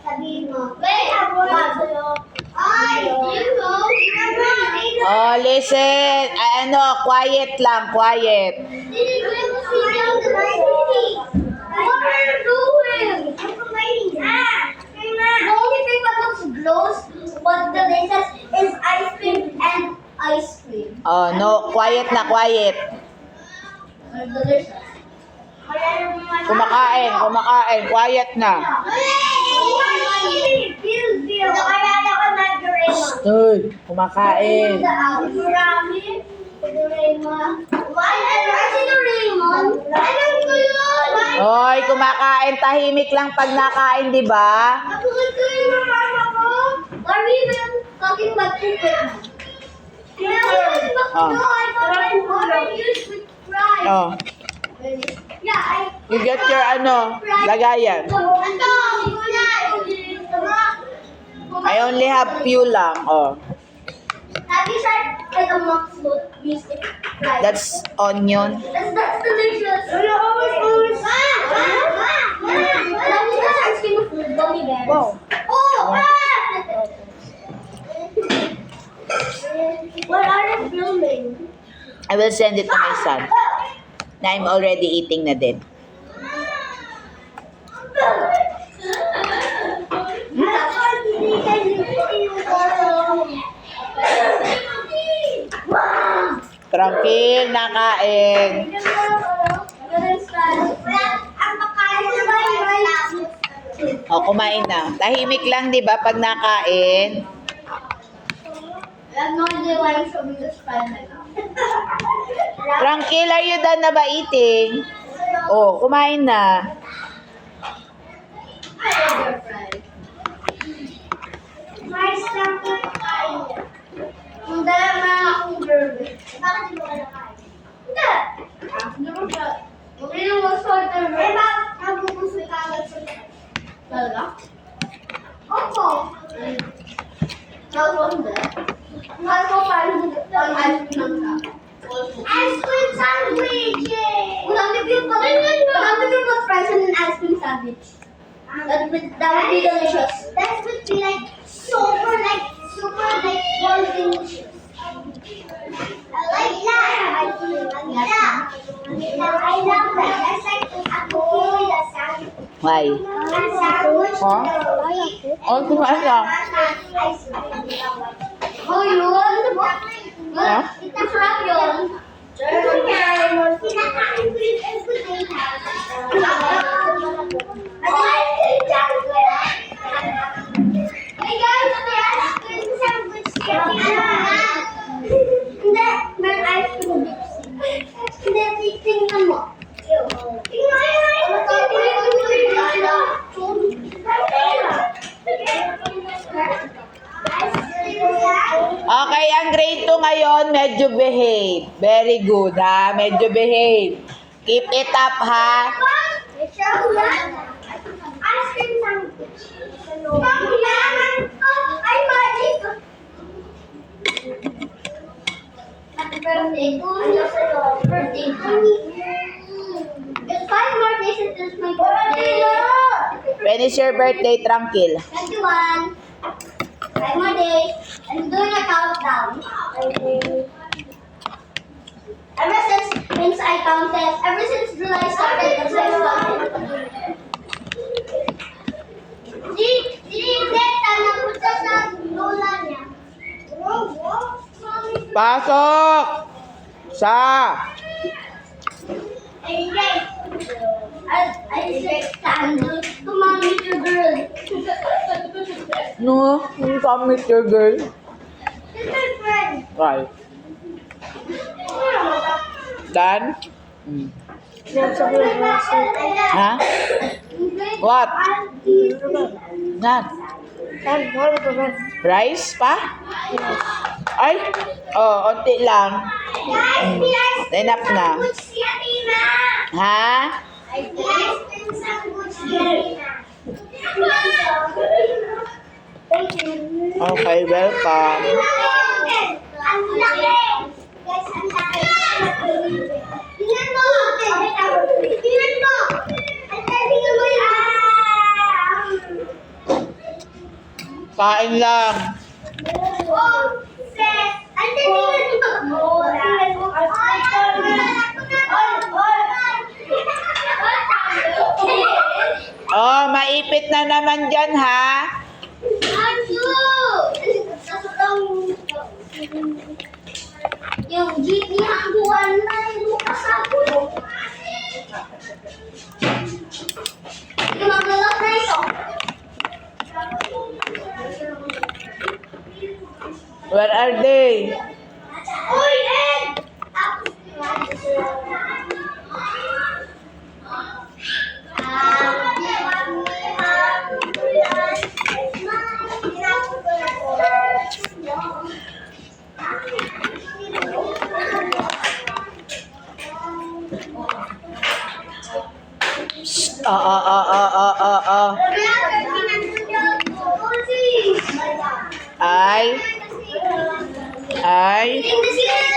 Sabihin mo. Wait, Oh, listen. Quiet lang, quiet. what are you doing? I'm waiting. The only thing that looks gross, but the dishes is ice cream and ice cream. Oh, no, quiet na, quiet. Delicious. Kumakain, quiet na. Uy, kumakain. Hoy, kumakain, tahimik lang pag nakain, di ba? Oh, you get your lagayan. I only have few lang. Oh, Have you tried like a monk's foot music? that's onion. That's delicious. That's ice cream with gummy bears. Wow. Oh! What are you filming? I will send it to my son. Na I'm already eating na din. Tranquil, nakain. O, kumain na. Tahimik lang, di ba, pag nakain? I have no idea why I'm showing this friend right now. Tranquil, are you done na ba eating? Oh, kumain na. I love your friend. Nice lang po kain niya. Hindi, meron akong girl. Bakit di mo ka nakain? Hindi. Hindi mo siya. Hindi mo sorter. Eh, bakit nabubusoy ka agad sa friend? Talaga? Opo. Hindi. Mahal ko parang ice cream lang ka. Ice cream sandwiches! Maganda yung fries and an ice cream sandwich. That would be delicious. That would be super more delicious. I like that. I love that. That's like a cookie, the sandwich. Why? Sandwich. Huh? Oh, kumain na. Oh, yun? Huh? Ito sarap yun. Kinakain ko yung everyday Hey guys, may ice cream sandwich Hindi, may ice cream Hindi, tingnan mo. Okay, ang grade 2 ngayon, medyo behave. Very good, ha? Medyo behave. Keep it up, ha? Ice cream sandwich. Ay, magic! Happy birthday to you. Birthday to me. It's 5 more days until it's my birthday. When is your birthday, Tranquil? 21. 5 more days. I'm doing a countdown. Ever since I counted, ever since July started, that's why I started. Diniindekta na punta sa lola niya. Pasok! Sa! Hey, guys. I said stand to mommy to girl. No, you come with your girl. She's my friend. Why? Done? Hmm. Ha? What? Not. Rice pa? Ay? Oh, onti lang. Enough na. Ha? Okay, welcome. Ang laki! Guys, ang laki! Tingnan mo! Tingnan mo! Tingnan mo yan! Kain lang. Oh, maipit na naman dyan, ha? Yung jeepney hangguan na yung kasabot. Yung maglalak na ito. Where are they? Uy, Ed! Ay. Ay. Hindi sila